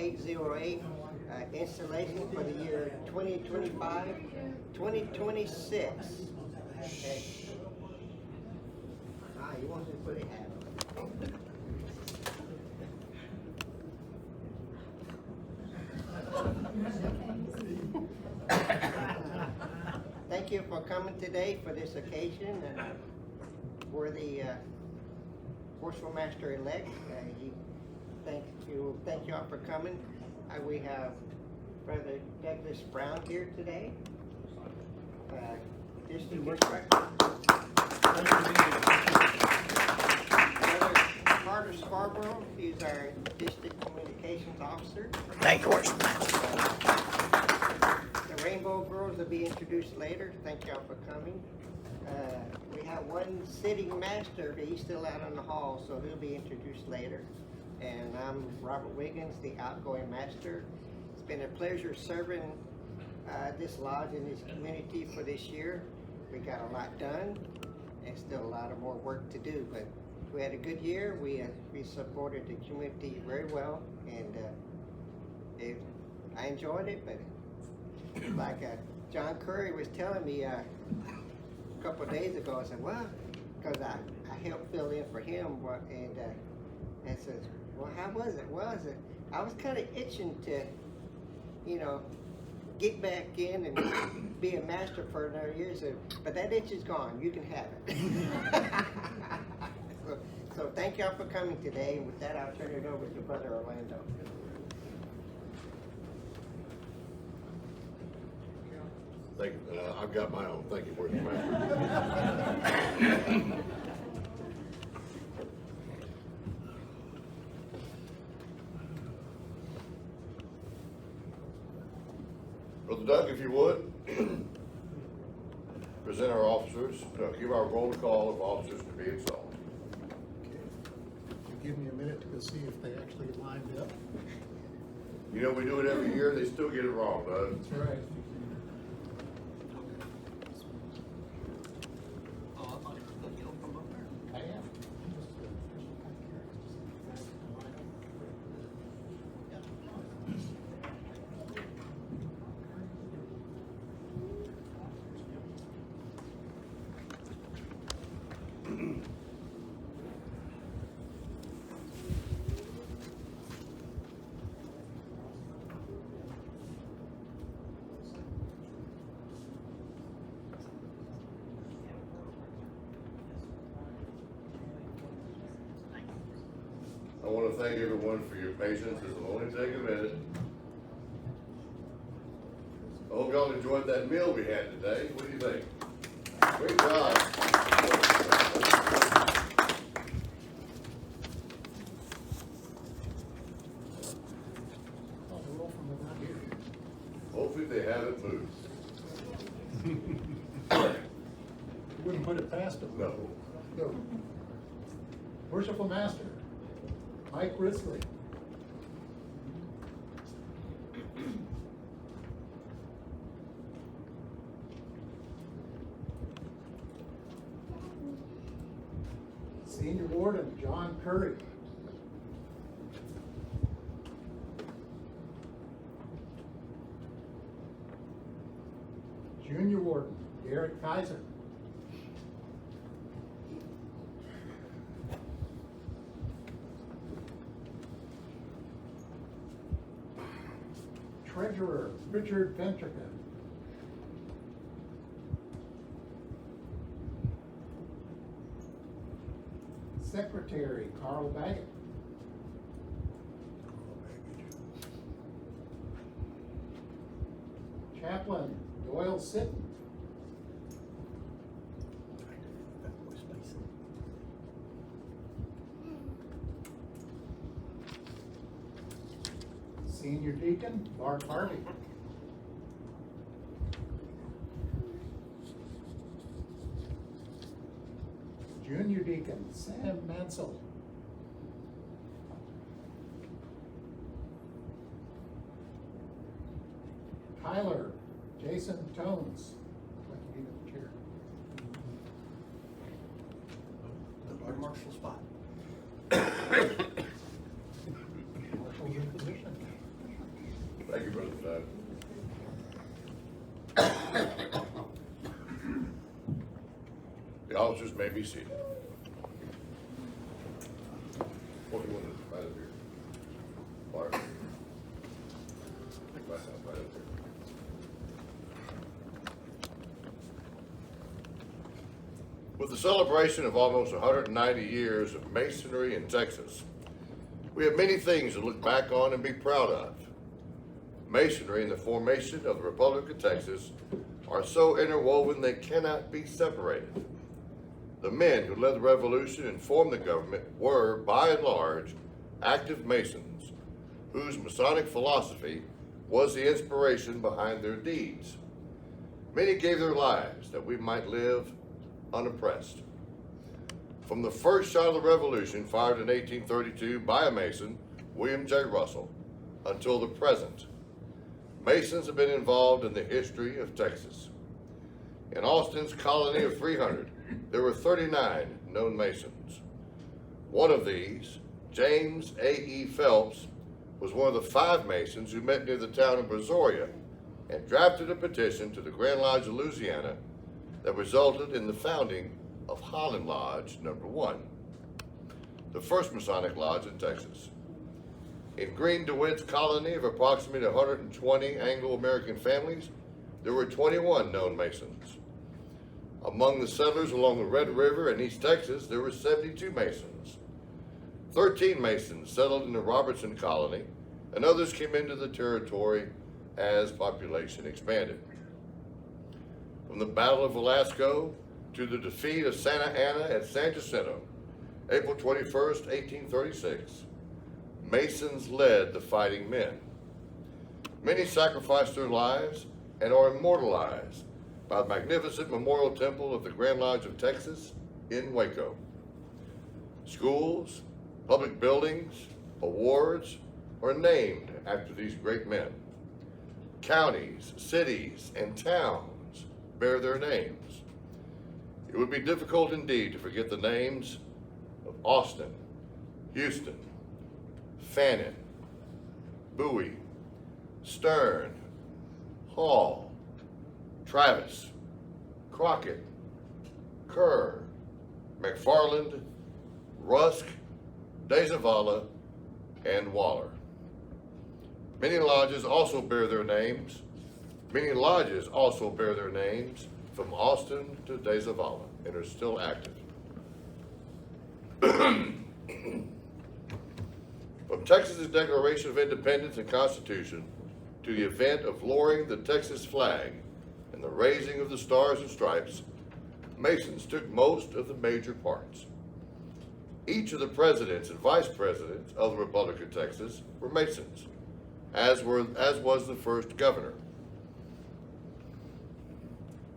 0808 installation for the year 2025-2026. Okay. You want to put a hat on. Thank you for coming today for this occasion. We're the Forceful Master-elect. Thank you all for coming. We have Brother Douglas Brown here today. District Instructor. Brother Carter Scarborough, he's our District Communications Officer. Thank you. The Rainbow Girls will be introduced later. Thank y'all for coming. We have one sitting master, but he's still out in the hall, so he'll be introduced later. And I'm Robert Wiggins, the outgoing master. It's been a pleasure serving this lodge and this community for this year. We got a lot done, and still a lot of more work to do, but we had a good year. We supported the community very well, and I enjoyed it. But like John Curry was telling me a couple of days ago, I said, well, because I helped fill in for him, and says, well, how was it? I was kind of itching to, get back in and be a master for another year, but that itch is gone. You can have it. So thank y'all for coming today. And with that, I'll turn it over to Brother Orlando. Thank you. I've got my own. Thank you for your man. Brother Doug, if you would, present our officers, give our roll call of officers to be installed. Okay. You give me a minute to go see if they actually lined up. You know, we do it every year, they still get it wrong, Doug. That's right. I am. I want to thank everyone for your patience. This will only take a minute. I hope y'all enjoyed that meal we had today. What do you think? Great job. I'll roll from around here. Hopefully they haven't moved. Wouldn't put it past them. No. Go. Worshipful Master, Mike Risley. Senior Warden, John Curry. Junior Warden, Derek Kaiser. Treasurer, Richard Ventrica. Secretary, Carl Baggett. Chaplain, Doyle Sitton. Senior Deacon, Bart Harvey. Junior Deacon, Sam Mansell. Tyler, Jason Tones. I'd like to give him a chair. The Marshall spot. Marshall's in position. Thank you, Brother Todd. The officers may be seated. What do you want to right up here? Bart. Right up here. With the celebration of almost 190 years of Masonry in Texas, we have many things to look back on and be proud of. Masonry and the formation of the Republic of Texas are so interwoven they cannot be separated. The men who led the revolution and formed the government were, by and large, active Masons, whose Masonic philosophy was the inspiration behind their deeds. Many gave their lives that we might live unoppressed. From the first shot of the revolution, fired in 1832 by a Mason, William J. Russell, until the present, Masons have been involved in the history of Texas. In Austin's colony of 300, there were 39 known Masons. One of these, James A.E. Phelps, was one of the 5 Masons who met near the town of Brazoria and drafted a petition to the Grand Lodge of Louisiana that resulted in the founding of Waller Lodge No. 1, the first Masonic lodge in Texas. In Green DeWitt's colony of approximately 120 Anglo-American families, there were 21 known Masons. Among the settlers along the Red River in East Texas, there were 72 Masons. 13 Masons settled in the Robertson colony, and others came into the territory as population expanded. From the Battle of Velasco to the defeat of Santa Anna at San Jacinto, April 21st, 1836, Masons led the fighting men. Many sacrificed their lives and are immortalized by the magnificent memorial temple of the Grand Lodge of Texas in Waco. Schools, public buildings, awards are named after these great men. Counties, cities, and towns bear their names. It would be difficult indeed to forget the names of Austin, Houston, Fannin, Bowie, Stern, Hall, Travis, Crockett, Kerr, McFarland, Rusk, De Zavala, and Waller. Many lodges also bear their names. Many lodges also bear their names from Austin to De Zavala and are still active. From Texas's Declaration of Independence and Constitution to the event of lowering the Texas flag and the raising of the Stars and Stripes, Masons took most of the major parts. Each of the presidents and vice presidents of the Republic of Texas were Masons, as was the first governor.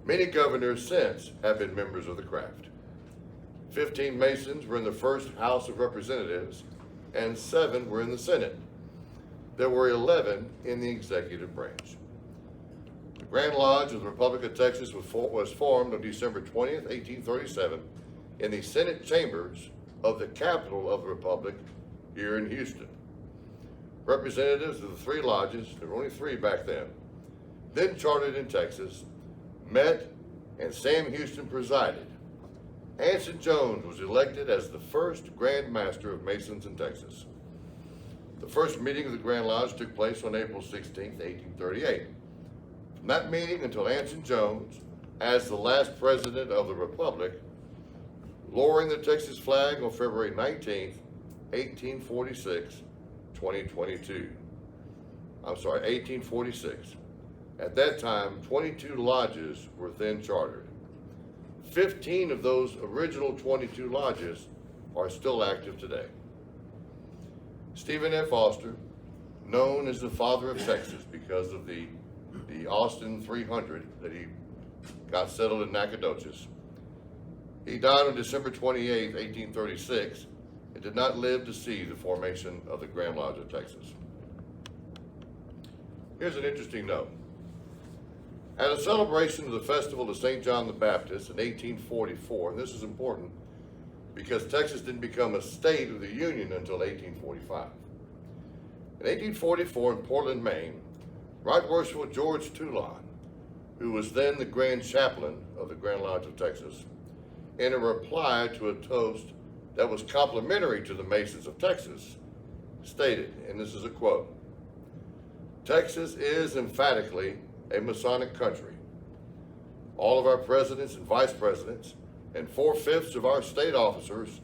Many governors since have been members of the craft. 15 Masons were in the first House of Representatives, and 7 were in the Senate. There were 11 in the executive branch. The Grand Lodge of the Republic of Texas was formed on December 20th, 1837, in the Senate chambers of the capital of the Republic here in Houston. Representatives of the 3 lodges, there were only 3 back then chartered in Texas, met, and Sam Houston presided. Anson Jones was elected as the first Grand Master of Masons in Texas. The first meeting of the Grand Lodge took place on April 16, 1838. From that meeting until Anson Jones, as the last president of the Republic, lowering the Texas flag on February 19, 1846, 1846. At that time, 22 lodges were then chartered. 15 of those original 22 lodges are still active today. Stephen F. Foster, known as the father of Texas because of the Austin 300 that he got settled in Nacogdoches. He died on December 28, 1836, and did not live to see the formation of the Grand Lodge of Texas. Here's an interesting note. At a celebration of the festival of St. John the Baptist in 1844, and this is important because Texas didn't become a state of the Union until 1845. In 1844 in Portland, Maine, Right Worshipful George Toulon, who was then the Grand Chaplain of the Grand Lodge of Texas, in a reply to a toast that was complimentary to the Masons of Texas, stated, and this is a quote, "Texas is emphatically a Masonic country. All of our presidents and vice presidents and 4/5 of our state officers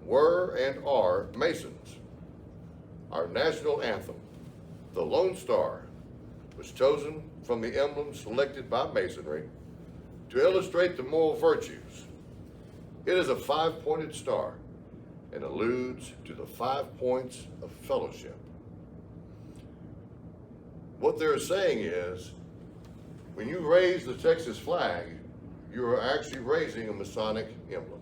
were and are Masons. Our national anthem, the Lone Star, was chosen from the emblems selected by Masonry to illustrate the moral virtues. It is a 5-pointed star and alludes to the 5 points of fellowship." What they're saying is, when you raise the Texas flag, you are actually raising a Masonic emblem.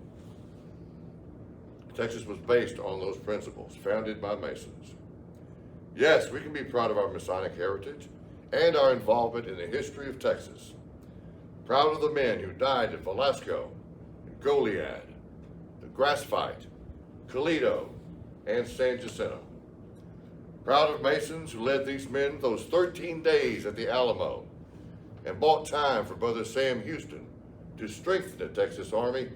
Texas was based on those principles, founded by Masons. Yes, we can be proud of our Masonic heritage and our involvement in the history of Texas. Proud of the men who died at Velasco, Goliad, the Grass Fight, Toledo, and San Jacinto. Proud of Masons who led these men those 13 days at the Alamo and bought time for Brother Sam Houston to strengthen the Texas Army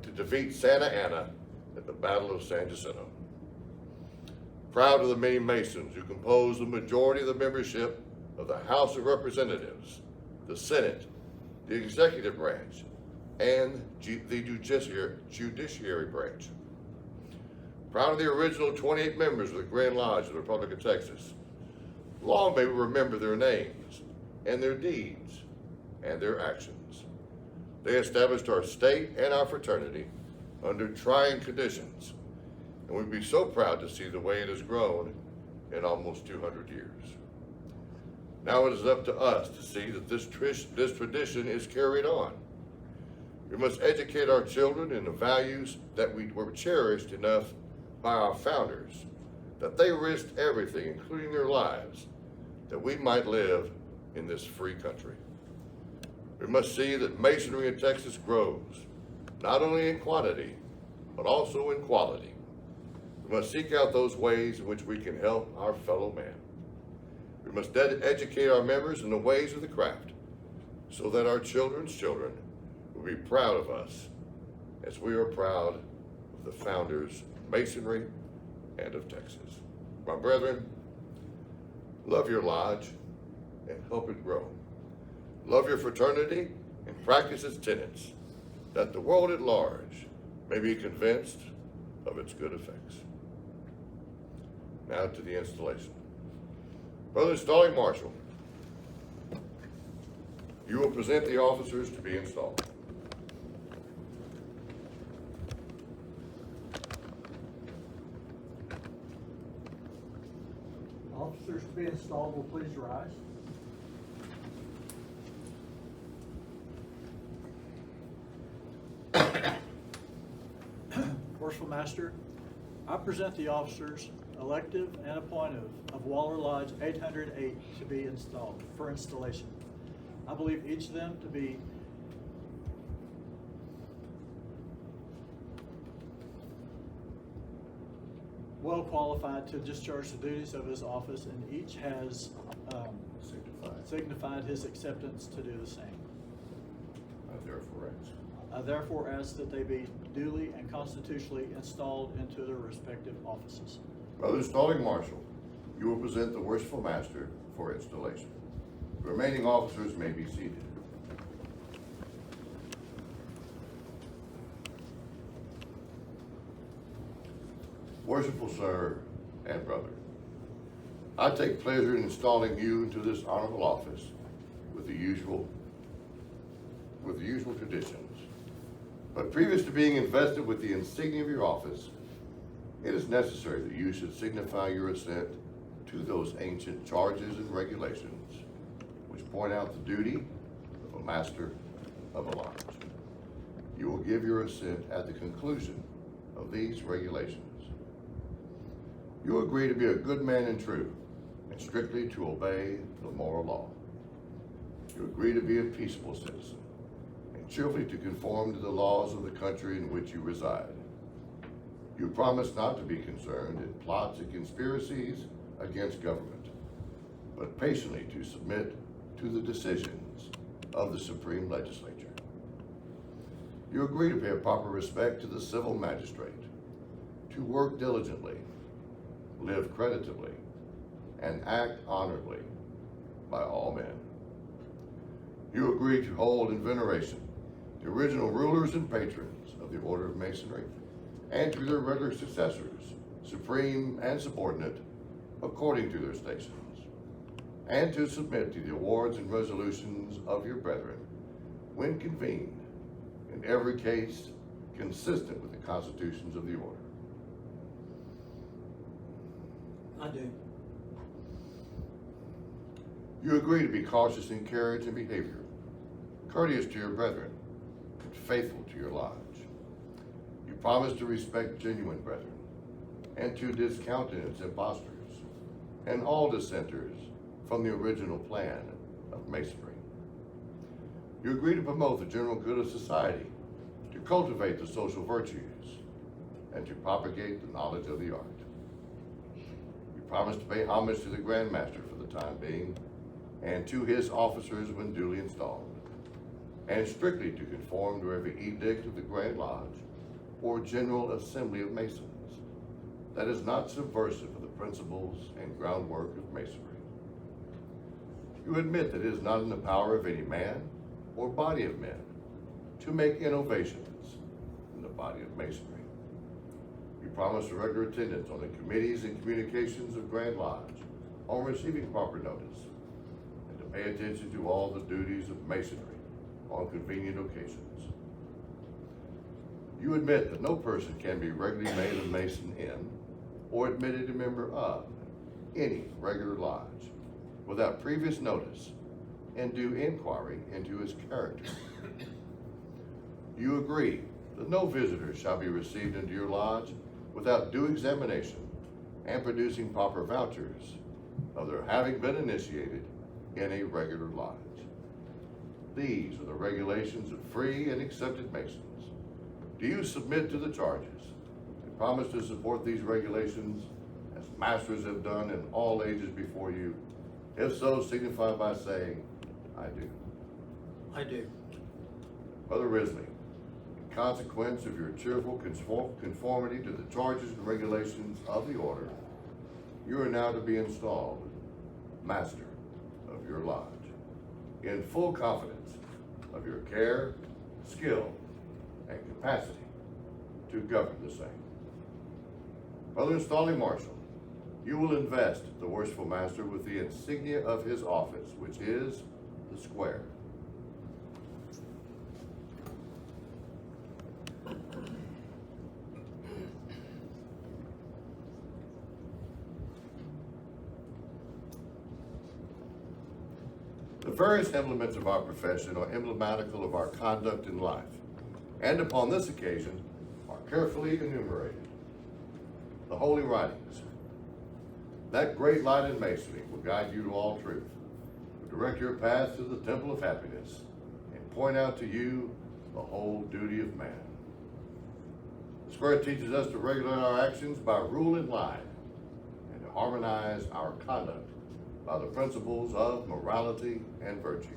to defeat Santa Anna at the Battle of San Jacinto. Proud of the many Masons who compose the majority of the membership of the House of Representatives, the Senate, the Executive Branch, and the Judiciary Branch. Proud of the original 28 members of the Grand Lodge of the Republic of Texas. Long may we remember their names and their deeds and their actions. They established our state and our fraternity under trying conditions, and we'd be so proud to see the way it has grown in almost 200 years. Now it is up to us to see that this tradition is carried on. We must educate our children in the values that were cherished enough by our founders, that they risked everything, including their lives, that we might live in this free country. We must see that Masonry in Texas grows, not only in quantity, but also in quality. We must seek out those ways in which we can help our fellow man. We must educate our members in the ways of the craft, so that our children's children will be proud of us, as we are proud of the founders of Masonry and of Texas. My brethren, love your lodge and help it grow. Love your fraternity and practice its tenets, that the world at large may be convinced of its good effects. Now to the installation. Brother Installing Marshal, you will present the officers to be installed. Officers to be installed will please rise. Worshipful Master, I present the officers, elective and appointive, of Waller Lodge 808 to be installed, for installation. I believe each of them to be well qualified to discharge the duties of his office, and each has signified his acceptance to do the same. I therefore ask that they be duly and constitutionally installed into their respective offices. Brother Installing Marshal, you will present the Worshipful Master for installation. The remaining officers may be seated. Worshipful Sir and Brother, I take pleasure in installing you into this honorable office with the usual traditions. But previous to being invested with the insignia of your office, it is necessary that you should signify your assent to those ancient charges and regulations which point out the duty of a master of a lodge. You will give your assent at the conclusion of these regulations. You agree to be a good man and true, and strictly to obey the moral law. You agree to be a peaceable citizen, and cheerfully to conform to the laws of the country in which you reside. You promise not to be concerned in plots and conspiracies against government, but patiently to submit to the decisions of the Supreme Legislature. You agree to pay proper respect to the civil magistrate, to work diligently, live creditably, and act honorably by all men. You agree to hold in veneration the original rulers and patrons of the Order of Masonry and to their regular successors, supreme and subordinate, according to their stations, and to submit to the awards and resolutions of your brethren when convened, in every case consistent with the constitutions of the order. I do. You agree to be cautious in carriage and behavior, courteous to your brethren, and faithful to your lodge. You promise to respect genuine brethren, and to discountenance impostors, and all dissenters from the original plan of Masonry. You agree to promote the general good of society, to cultivate the social virtues, and to propagate the knowledge of the art. You promise to pay homage to the Grand Master for the time being, and to his officers when duly installed, and strictly to conform to every edict of the Grand Lodge or General Assembly of Masons that is not subversive of the principles and groundwork of Masonry. You admit that it is not in the power of any man or body of men to make innovations in the body of Masonry. You promise a regular attendance on the committees and communications of Grand Lodge on receiving proper notice, and to pay attention to all the duties of Masonry on convenient occasions. You admit that no person can be regularly made a Mason in or admitted a member of any regular lodge without previous notice and due inquiry into his character. You agree that no visitors shall be received into your lodge without due examination and producing proper vouchers of their having been initiated in a regular lodge. These are the regulations of free and accepted Masons. Do you submit to the charges and promise to support these regulations as masters have done in all ages before you? If so, signify by saying, I do. I do. Brother Risley, in consequence of your cheerful conformity to the charges and regulations of the order, you are now to be installed master of your lodge, in full confidence of your care, skill, and capacity to govern the same. Brother Installing Marshal, you will invest the worshipful master with the insignia of his office, which is the square. The various emblems of our profession are emblematical of our conduct in life, and upon this occasion are carefully enumerated. The Holy Writings. That great light in Masonry will guide you to all truth, will direct your path to the temple of happiness, and point out to you the whole duty of man. The square teaches us to regulate our actions by rule and line, and to harmonize our conduct by the principles of morality and virtue.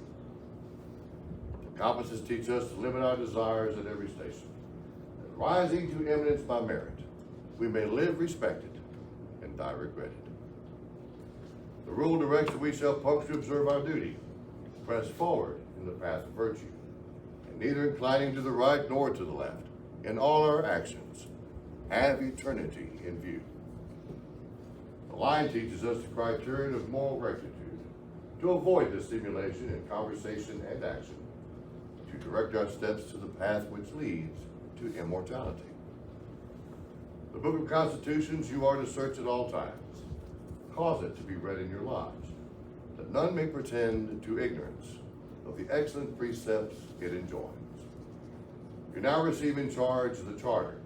The compasses teach us to limit our desires at every station, and rising to eminence by merit, we may live respected and die regretted. The rule directs that we shall punctually observe our duty, press forward in the path of virtue, and neither inclining to the right nor to the left, in all our actions, have eternity in view. The line teaches us the criterion of moral rectitude, to avoid dissimulation in conversation and action, to direct our steps to the path which leads to immortality. The Book of Constitutions you are to search at all times. Cause it to be read in your lodge, that none may pretend to ignorance of the excellent precepts it enjoins. You now receive in charge the charter,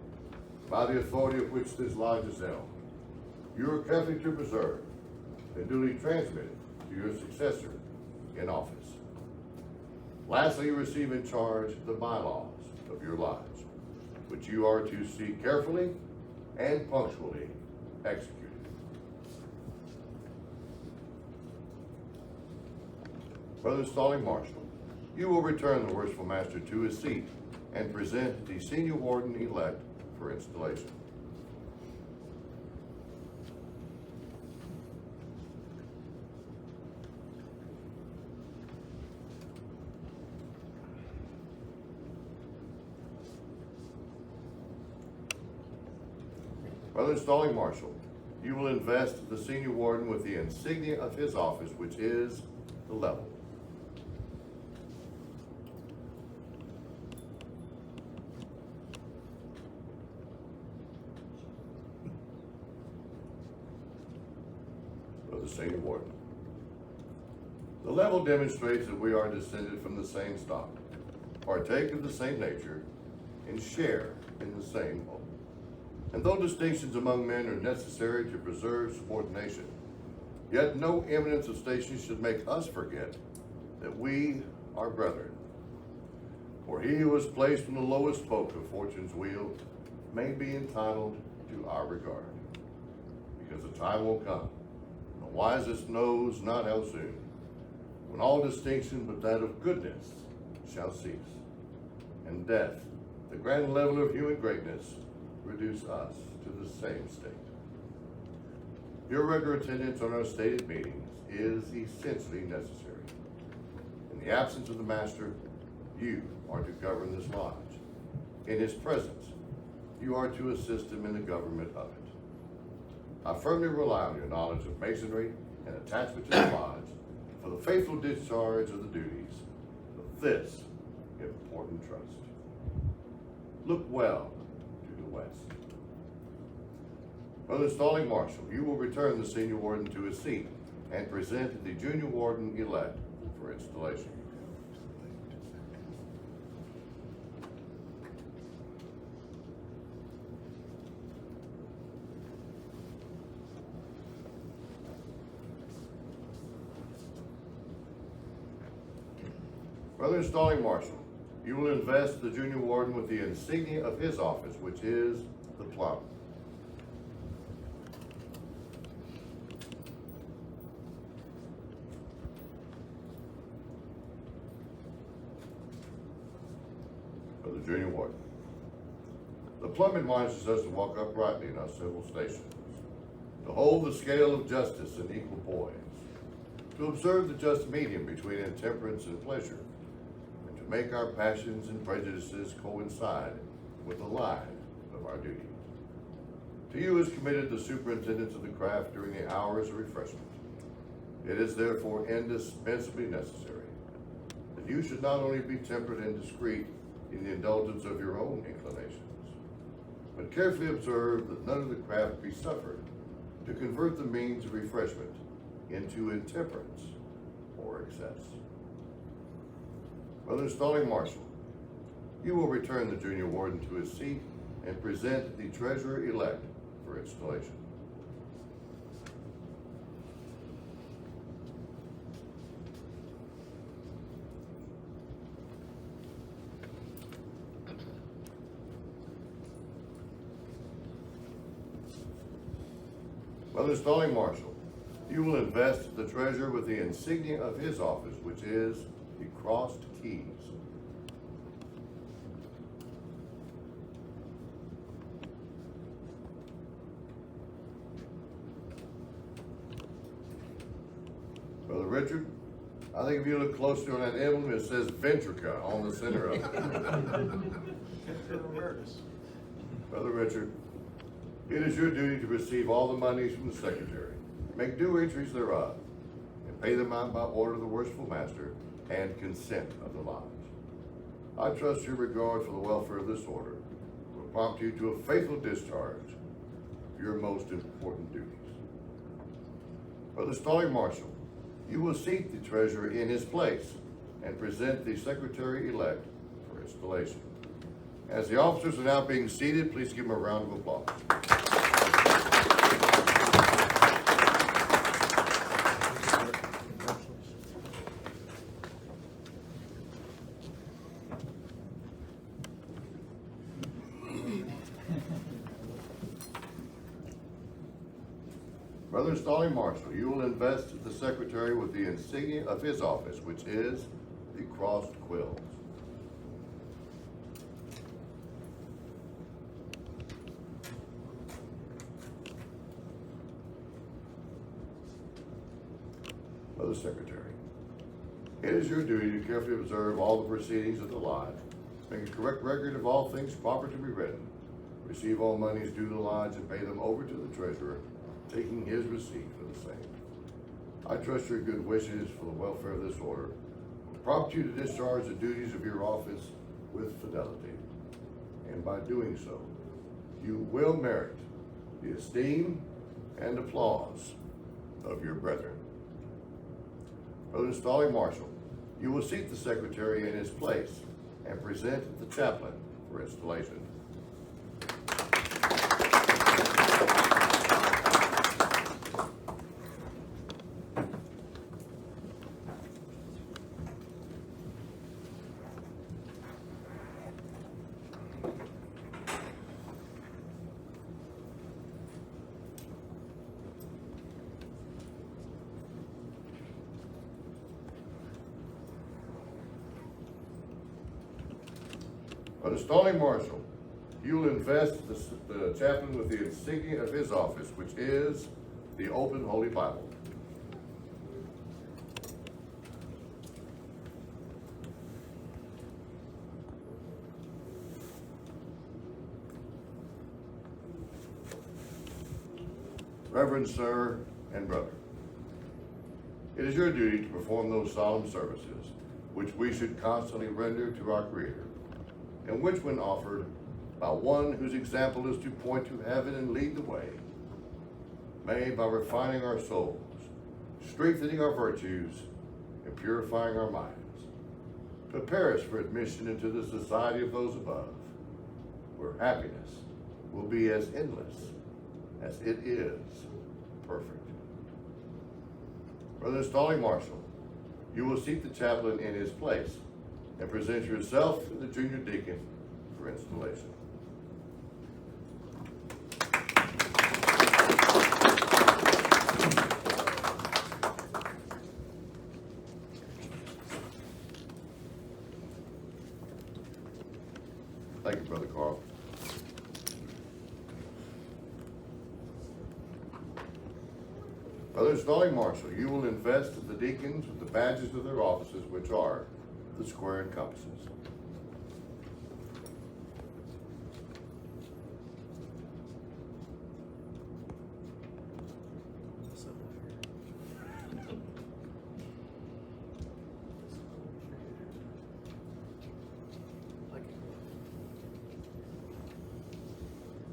by the authority of which this lodge is held. You are carefully to preserve and duly transmitted to your successor in office. Lastly, you receive in charge the bylaws of your lodge, which you are to see carefully and punctually executed. Brother Stalling Marshall, you will return the worshipful master to his seat and present the senior warden-elect for installation. Brother Stalling Marshall, you will invest the senior warden with the insignia of his office, which is the level. Brother Senior Warden, the level demonstrates that we are descended from the same stock, partake of the same nature, and share in the same hope. And though distinctions among men are necessary to preserve subordination, yet no eminence of station should make us forget that we are brethren. For he who was placed from the lowest spoke of fortune's wheel may be entitled to our regard, because the time will come, and the wisest knows not how soon, when all distinction but that of goodness shall cease, and death, the grand level of human greatness, reduce us to the same state. Your regular attendance on our stated meetings is essentially necessary. In the absence of the master, you are to govern this lodge. In his presence, you are to assist him in the government of it. I firmly rely on your knowledge of masonry and attachment to the lodge for the faithful discharge of the duties of this important trust. Look well to the west. Brother Stalling Marshall, you will return the senior warden to his seat and present the junior warden-elect for installation. Brother Stalling Marshall, you will invest the junior warden with the insignia of his office, which is the plum. For the junior warden, the plum admonishes us to walk uprightly in our civil stations, to hold the scale of justice in equal poise, to observe the just medium between intemperance and pleasure, make our passions and prejudices coincide with the line of our duty. To you is committed the superintendence of the craft during the hours of refreshment. It is therefore indispensably necessary that you should not only be temperate and discreet in the indulgence of your own inclinations, but carefully observe that none of the craft be suffered to convert the means of refreshment into intemperance or excess. Brother Stalling Marshall, you will return the junior warden to his seat and present the treasurer-elect for installation. Brother Stalling Marshall, you will invest the treasurer with the insignia of his office, which is the crossed keys. Brother Richard, I think if you look closely on that emblem, it says Ventrica on the center of it. Brother Richard, it is your duty to receive all the monies from the secretary, make due entries thereof, and pay them out by order of the worshipful master and consent of the lodge. I trust your regard for the welfare of this order will prompt you to a faithful discharge of your most important duties. Brother Stalling Marshall, you will seat the treasurer in his place and present the secretary-elect for installation. As the officers are now being seated, please give them a round of applause. Brother Brother Stalling Marshall, you will invest the secretary with the insignia of his office, which is the crossed quills. Brother Secretary, it is your duty to carefully observe all the proceedings of the lodge, make a correct record of all things proper to be written, receive all monies due to the lodge, and pay them over to the treasurer, taking his receipt for the same. I trust your good wishes for the welfare of this order, prompt you to discharge the duties of your office with fidelity, and by doing so, you will merit the esteem and applause of your brethren. Brother Stalling Marshall, you will seat the secretary in his place and present the chaplain for installation. Brother Stalling Marshall, you will invest the chaplain with the insignia of his office, which is the open Holy Bible. Reverend Sir and Brother, it is your duty to perform those solemn services which we should constantly render to our Creator, and which, when offered by one whose example is to point to heaven and lead the way, may, by refining our souls, strengthening our virtues, and purifying our minds, prepare us for admission into the society of those above, where happiness will be as endless as it is perfect. Brother Stalling Marshall, you will seat the chaplain in his place and present yourself to the junior deacon for installation. Thank you, Brother Carl. Brother Stalling Marshall, you will invest the deacons with the badges of their offices, which are the square and compasses.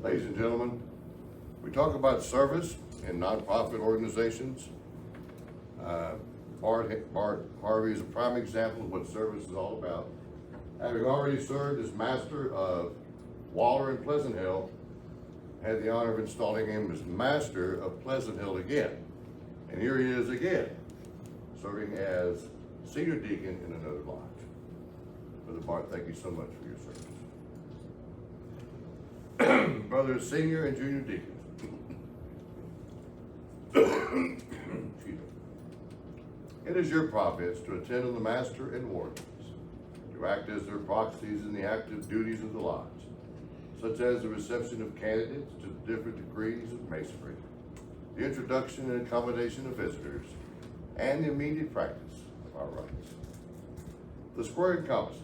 Ladies and gentlemen, we talk about service in nonprofit organizations. Bart Harvey is a prime example of what service is all about. Having already served as master of Waller and Pleasant Hill, had the honor of installing him as master of Pleasant Hill again. And here he is again, serving as senior deacon in another lodge. Brother Bart, thank you so much for your service. Brothers senior and junior deacons. Excuse me. It is your province to attend on the master and wardens, to act as their proxies in the active duties of the lodge, such as the reception of candidates to different degrees of masonry, the introduction and accommodation of visitors, and the immediate practice of our rites. The square and compasses,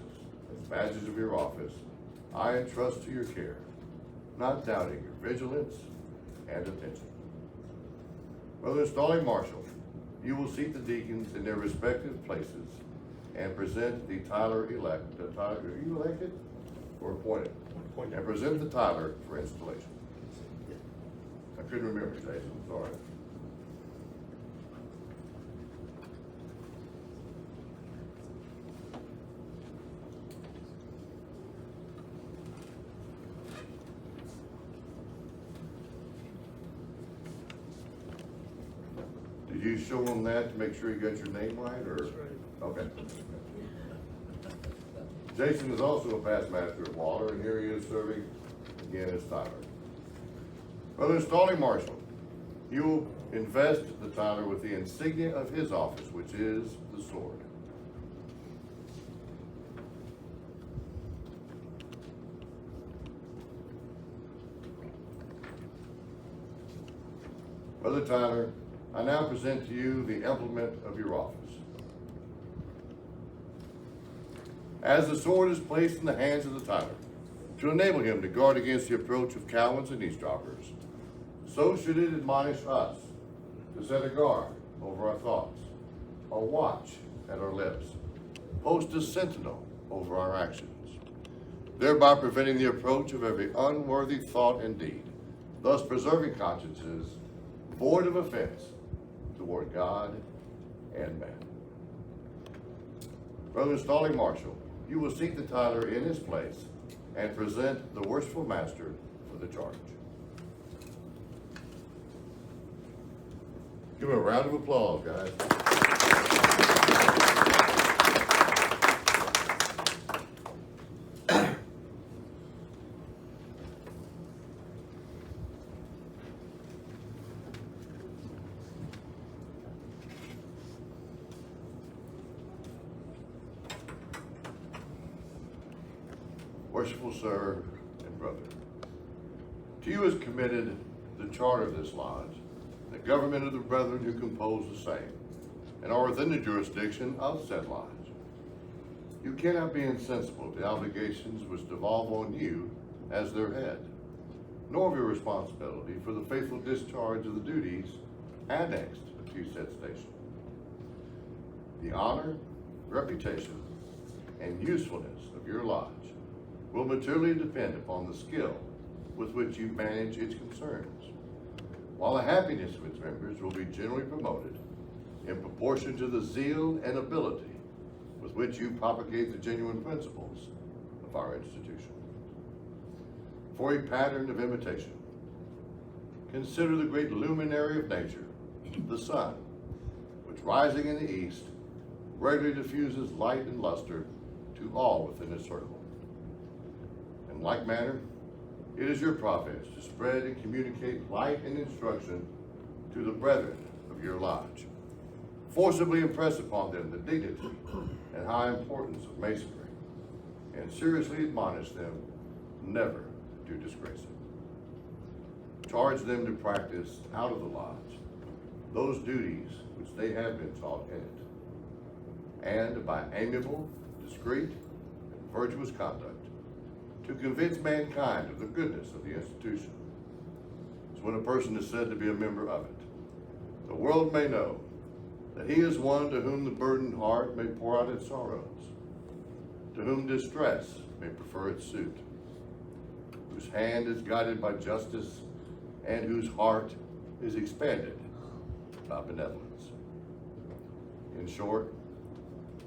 as badges of your office, I entrust to your care, not doubting your vigilance and attention. Brother Stalling Marshall, you will seat the deacons in their respective places and present the Tyler elect. Are you elected or appointed? Appointed. And present the Tyler for installation. I couldn't remember, Jason. Sorry. Did you show them that to make sure you got your name right, or? That's right. Okay. Jason is also a past master at Waller, and here he is serving again as Tyler. Brother Stalling Marshall, You will invest the Tyler with the insignia of his office, which is the sword. Brother Tyler, I now present to you the implement of your office. As the sword is placed in the hands of the Tyler, to enable him to guard against the approach of cowards and eavesdroppers, so should it admonish us to set a guard over our thoughts, a watch at our lips, post a sentinel over our actions, thereby preventing the approach of every unworthy thought and deed, thus preserving consciences void of offense toward God and man. Brother Stalling Marshall, you will seat the Tyler in his place and present the worshipful master for the charge. Give him a round of applause, guys. Worshipful sir and brother, to you is committed the charter of this lodge, the government of the brethren who compose the same, and are within the jurisdiction of said lodge. You cannot be insensible to the obligations which devolve on you as their head, nor of your responsibility for the faithful discharge of the duties annexed to said station. The honor, reputation, and usefulness of your lodge will materially depend upon the skill with which you manage its concerns, while the happiness of its members will be generally promoted in proportion to the zeal and ability with which you propagate the genuine principles of our institution. For a pattern of imitation, consider the great luminary of nature, the sun, which rising in the east regularly diffuses light and luster to all within its circle. In like manner, it is your province to spread and communicate light and instruction to the brethren of your lodge. Forcibly impress upon them the dignity and high importance of masonry, and seriously admonish them never to disgrace it. Charge them to practice out of the lodge those duties which they have been taught in it, and by amiable, discreet, and virtuous conduct, to convince mankind of the goodness of the institution. So when a person is said to be a member of it, the world may know that he is one to whom the burdened heart may pour out its sorrows, to whom distress may prefer its suit, whose hand is guided by justice, and whose heart is expanded by benevolence. In short,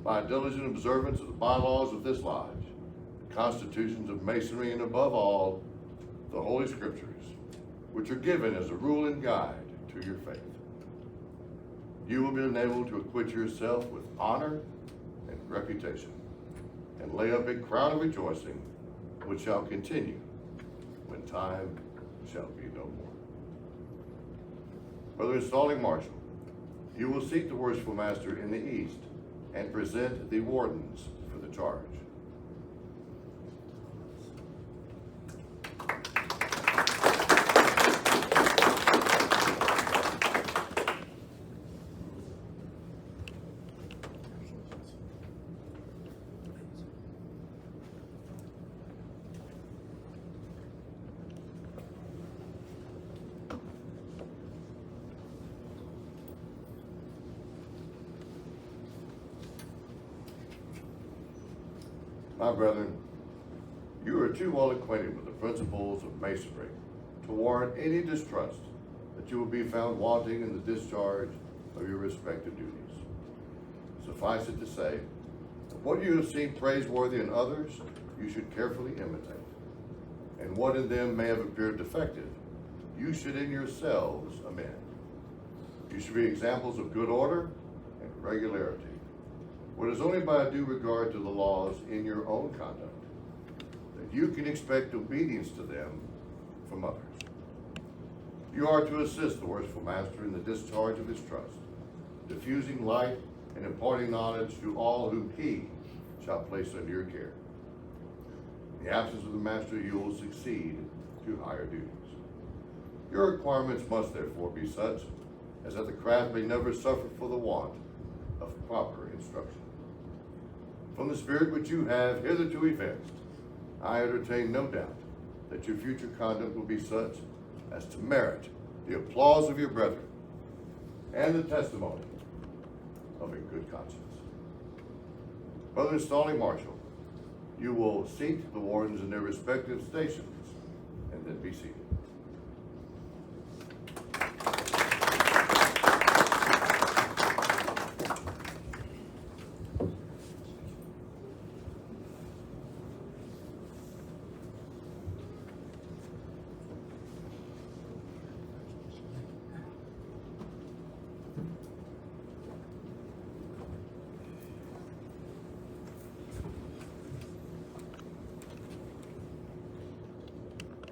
by a diligent observance of the bylaws of this lodge, constitutions of masonry, and above all, the Holy Scriptures, which are given as a rule and guide to your faith, you will be enabled to acquit yourself with honor and reputation, and lay up a crown of rejoicing, which shall continue when time shall be no more. Brother Stalling Marshall, you will seek the worshipful master in the east and present the wardens for the charge. My brethren, you are too well acquainted with the principles of masonry to warrant any distrust that you will be found wanting in the discharge of your respective duties. Suffice it to say, that what you have seen praiseworthy in others, you should carefully imitate, and what in them may have appeared defective, you should in yourselves amend. You should be examples of good order and regularity. What is only by a due regard to the laws in your own conduct that you can expect obedience to them from others. You are to assist the worshipful master in the discharge of his trust, diffusing light and imparting knowledge to all whom he shall place under your care. In the absence of the master, you will succeed to higher duties. Your requirements must therefore be such as that the craft may never suffer for the want of proper instruction. From the spirit which you have hitherto evinced, I entertain no doubt that your future conduct will be such as to merit the applause of your brethren and the testimony of a good conscience. Brother Installing Marshal, you will seat the wardens in their respective stations and then be seated.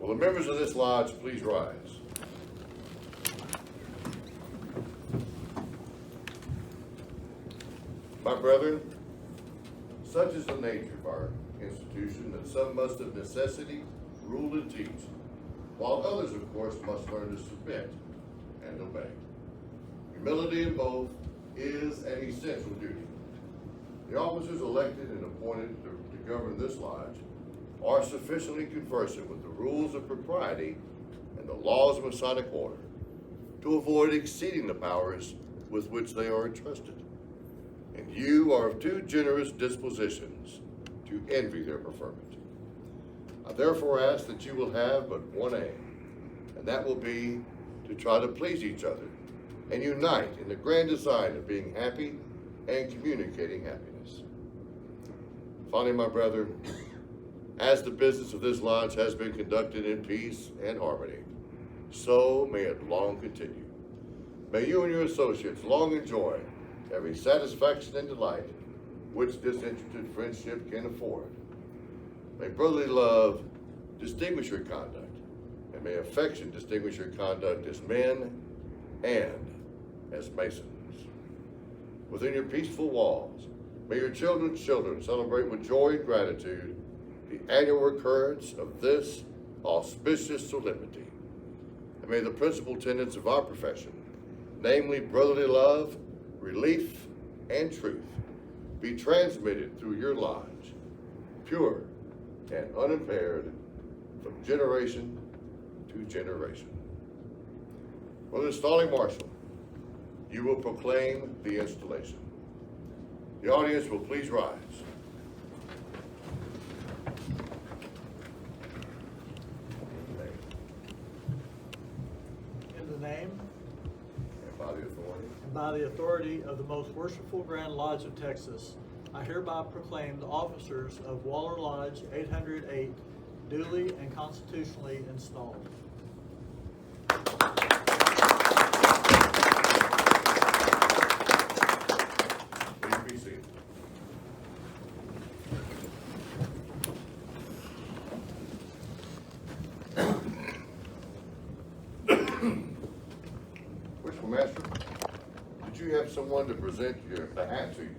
Will the members of this lodge please rise? My brethren, such is the nature of our institution that some must of necessity rule and teach, while others, of course, must learn to submit and obey. Humility in both is an essential duty. The officers elected and appointed to govern this lodge are sufficiently conversant with the rules of propriety and the laws of Masonic order to avoid exceeding the powers with which they are entrusted. And you are of too generous dispositions to envy their preferment. I therefore ask that you will have but one aim, and that will be to try to please each other and unite in the grand design of being happy and communicating happiness. Finally, my brethren, as the business of this lodge has been conducted in peace and harmony, so may it long continue. May you and your associates long enjoy every satisfaction and delight which disinterested friendship can afford. May brotherly love distinguish your conduct, and may affection distinguish your conduct as men and as Masons. Within your peaceful walls, may your children's children celebrate with joy and gratitude the annual recurrence of this auspicious solemnity. And may the principal tenets of our profession, namely brotherly love, relief, and truth, be transmitted through your lodge, pure and unimpaired, from generation to generation. Brother Installing Marshal, you will proclaim the installation. The audience will please rise. In the name And by the authority and by the authority of the most worshipful Grand Lodge of Texas, I hereby proclaim the officers of Waller Lodge 808 duly and constitutionally installed. please be seated. Worshipful Master, did you have someone to present the hat to you?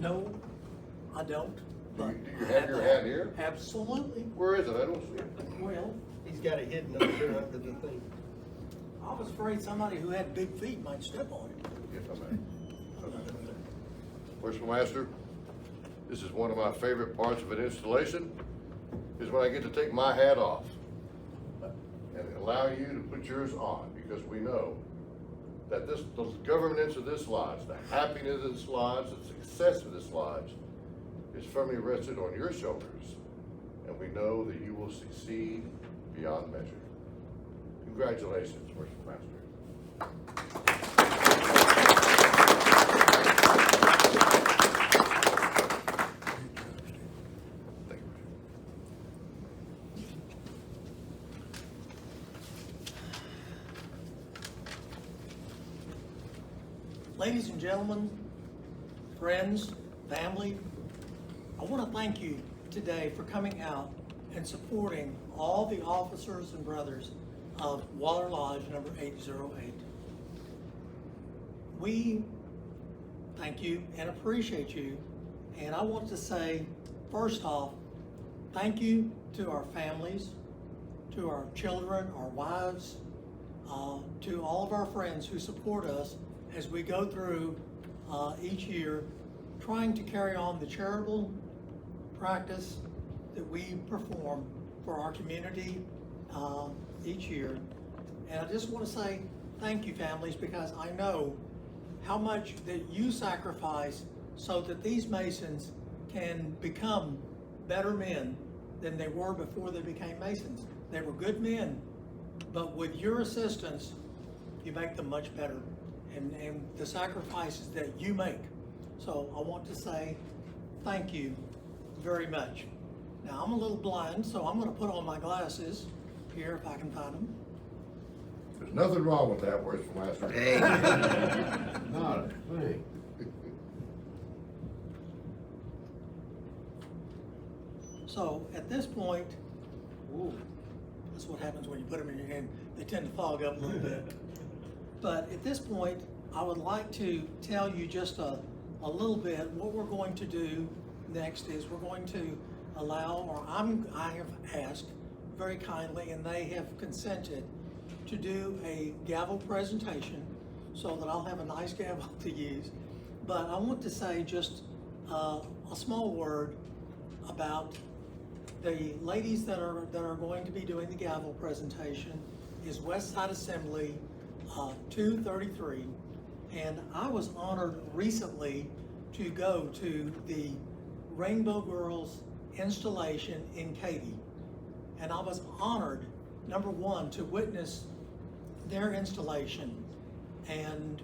No, I don't. Do but you have your hat here? Absolutely. Where is it? I don't see it. Well, He's got it hidden up there under the thing. I was afraid somebody who had big feet might step on it. If I may. Worshipful Master, this is one of my favorite parts of an installation, is when I get to take my hat off and allow you to put yours on, because we know that the governance of this lodge, the happiness of this lodge, the success of this lodge is firmly rested on your shoulders, and we know that you will succeed beyond measure. Congratulations, Worshipful Master. Thank you. Ladies and gentlemen, friends, family, I want to thank you today for coming out and supporting all the officers and brothers of Waller Lodge number 808. We thank you and appreciate you. And I want to say, first off, thank you to our families, to our children, our wives, to all of our friends who support us as we go through each year trying to carry on the charitable practice that we perform for our community each year. And I just want to say thank you, families, because I know how much that you sacrifice so that these Masons can become better men than they were before they became Masons. They were good men, but with your assistance, you make them much better, and the sacrifices that you make. So I want to say thank you very much. Now, I'm a little blind, so I'm going to put on my glasses here if I can find them. There's nothing wrong with that, words from last week. Hey. Not a thing. So at this point, ooh, that's what happens when you put them in your hand. They tend to fog up a little bit. But at this point, I would like to tell you just a little bit. What we're going to do next is we're going to allow, or I have asked very kindly, and they have consented to do a gavel presentation so that I'll have a nice gavel to use. But I want to say just a small word about the ladies that are going to be doing the gavel presentation is West Side Assembly 233, and I was honored recently to go to the Rainbow Girls installation in Katy, and I was honored, number one, to witness their installation, and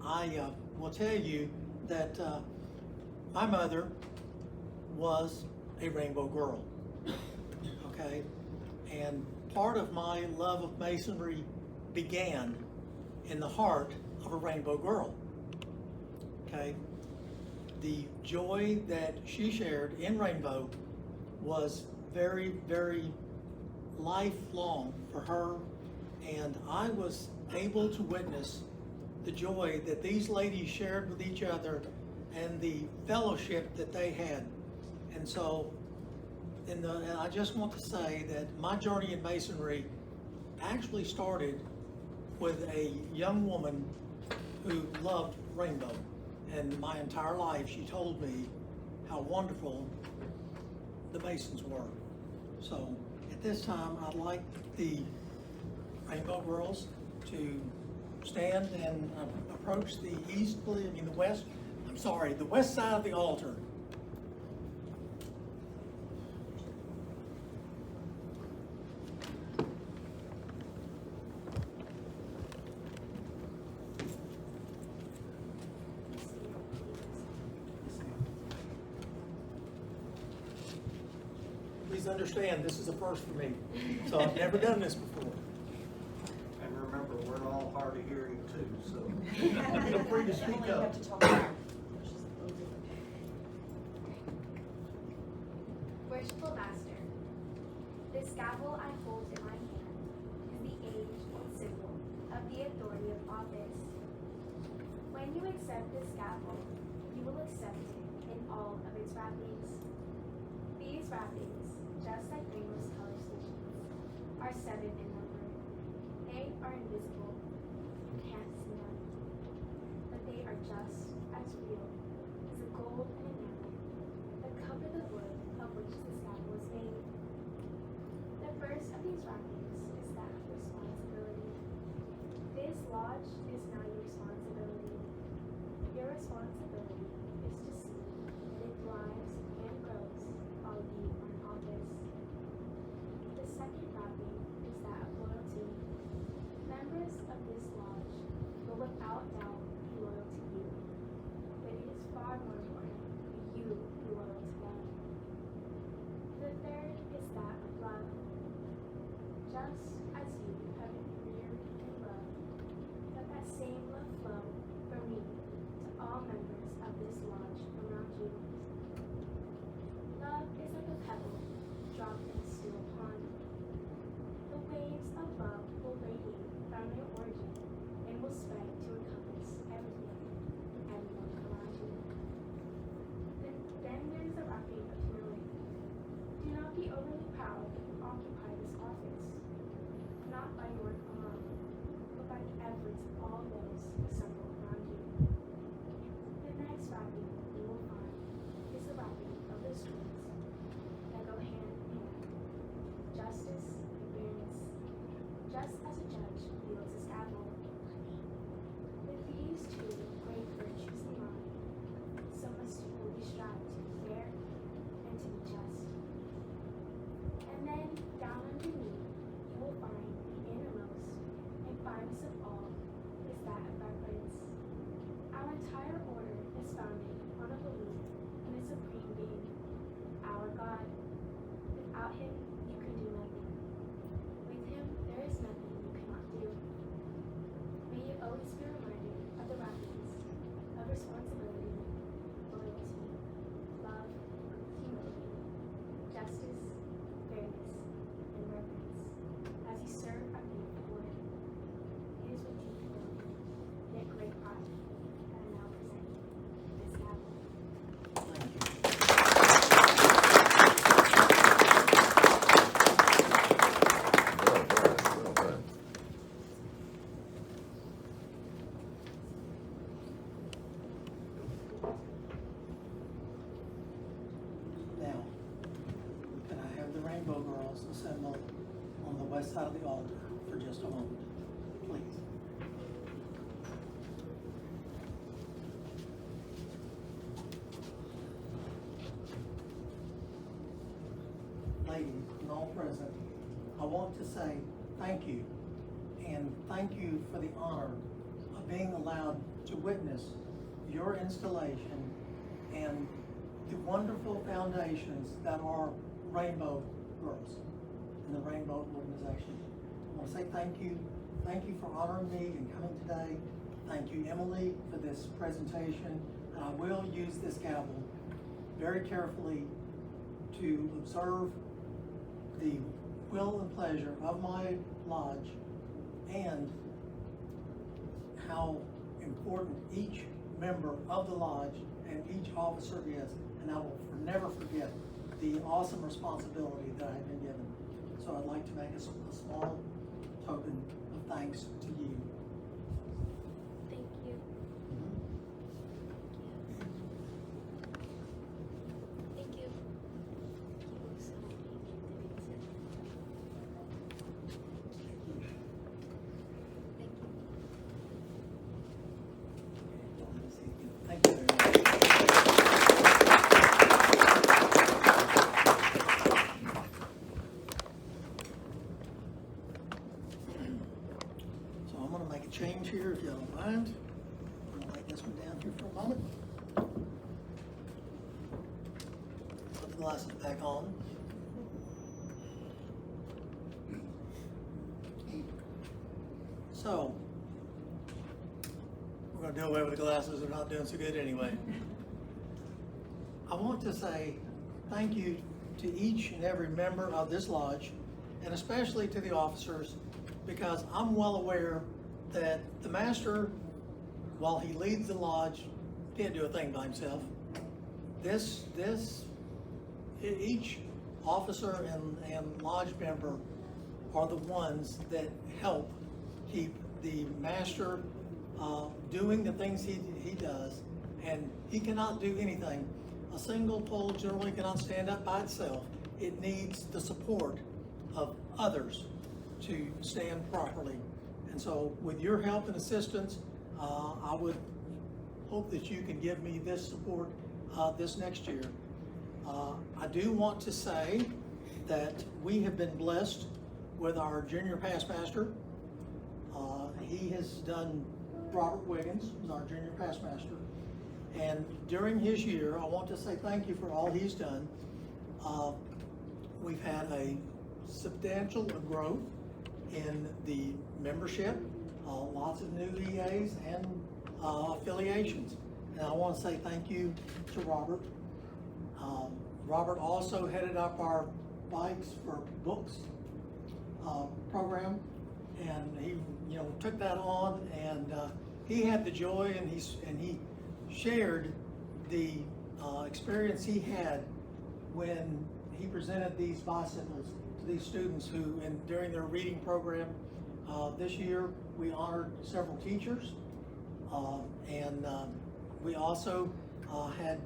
I will tell you that my mother was a Rainbow Girl. Okay, and part of my love of Masonry began in the heart of a Rainbow Girl. Okay, the joy that she shared in Rainbow was very, very lifelong for her, and I was able to witness the joy that these ladies shared with each other and the fellowship that they had. And so and I just want to say that my journey in Masonry actually started with a young woman who loved Rainbow. And my entire life, she told me how wonderful the Masons were. So at this time, I'd like the Rainbow Girls to stand and approach the the west side of the altar. Please understand, this is a first for me, so I've never done this before. And remember, we're all hard of hearing too, so feel free to speak up. Worshipful Master, this gavel I hold in my hand is the age-old symbol of the authority of office. When you accept this gavel, you will accept it in all of its wrappings. These wrappings, just like Rainbow's color stations, are 7 in number. They are invisible. You can't see them. But they are just as real as the gold and enamel that cover the wood of which this gavel is made. The first of these wrappings is that of responsibility. This lodge is now your responsibility. Your responsibility is to see that it thrives and grows while you are in office. The second wrapping is that of loyalty. Members of this lodge will without doubt be loyal to you. occupy this office, not by your work alone, but by the efforts of all those assembled around you. The next wrapping you will find is the wrapping of the stories that go hand in hand. Justice and fairness, just as a judge wields a scaffold. With these two great virtues in mind, so must you always strive to be fair and to be just. And then, down underneath, you will find the innermost and finest of all is that of reverence. Our entire order is founded on a belief in a supreme being, our God. Without him, you can do nothing. With him, there is nothing you cannot do. May you always be reminded of the wrappings of responsibility, loyalty, love, humility, justice, fairness, and reverence as you serve our beautiful Lord. It is with deep humility, yet great pride, that I now present this gavel. Thank you. Well done. Now, can I have the Rainbow Girls assemble on the west side of the altar for just a moment, please? Ladies and all present, I want to say thank you, and thank you for the honor of being allowed to witness your installation and the wonderful foundations that are Rainbow Girls and the Rainbow organization. I want to say thank you. Thank you for honoring me and coming today. Thank you, Emily, for this presentation. And I will use this gavel very carefully to observe the will and pleasure of my lodge and how important each member of the lodge and each officer is. And I will never forget the awesome responsibility that I've been given. So I'd like to make a small token of thanks to you. Thank you. Thank you. You look so Thank you very much. So I'm gonna make a change here, if you don't mind. I'm gonna lay this one down here for a moment. Put the glasses back on. So, we're gonna do away with the glasses, they're not doing so good anyway. I want to say thank you to each and every member of this lodge, and especially to the officers, because I'm well aware that the master, while he leads the lodge, can't do a thing by himself. Each officer and lodge member are the ones that help keep the master doing the things he does, and he cannot do anything. A single pole generally cannot stand up by itself. It needs the support of others to stand properly. And so with your help and assistance, I would hope that you can give me this support this next year. I do want to say that we have been blessed with our junior past master. He has done, Robert Wiggins is our junior past master. And during his year, I want to say thank you for all he's done. We've had a substantial growth in the membership, lots of new EAs and affiliations. And I want to say thank you to Robert. Robert also headed up our Bikes for Books program, and he, took that on, and he had the joy, and he shared the experience he had when he presented these bicycles to these students who, during their reading program, this year, we honored several teachers. And we also had,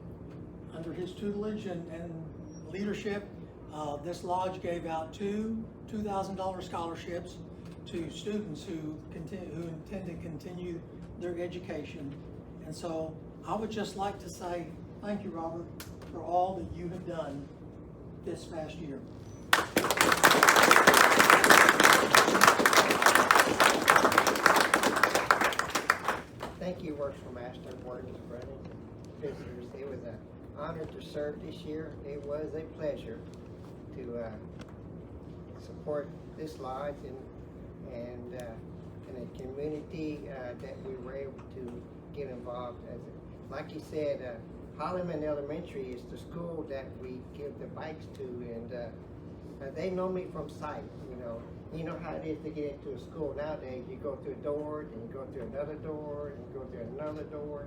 under his tutelage and leadership, this lodge gave out two $2,000 scholarships to students who intend to continue their education. And so I would just like to say thank you, Robert, for all that you have done this past year. Thank you, Worshipful Master, Warden, brothers, and visitors. It was an honor to serve this year. It was a pleasure to support this lodge and a community that we were able to get involved. Like you said, Holloman Elementary is the school that we give the bikes to, and they know me from sight. You know how it is to get into a school nowadays. You go through a door, and you go through another door, and you go through another door.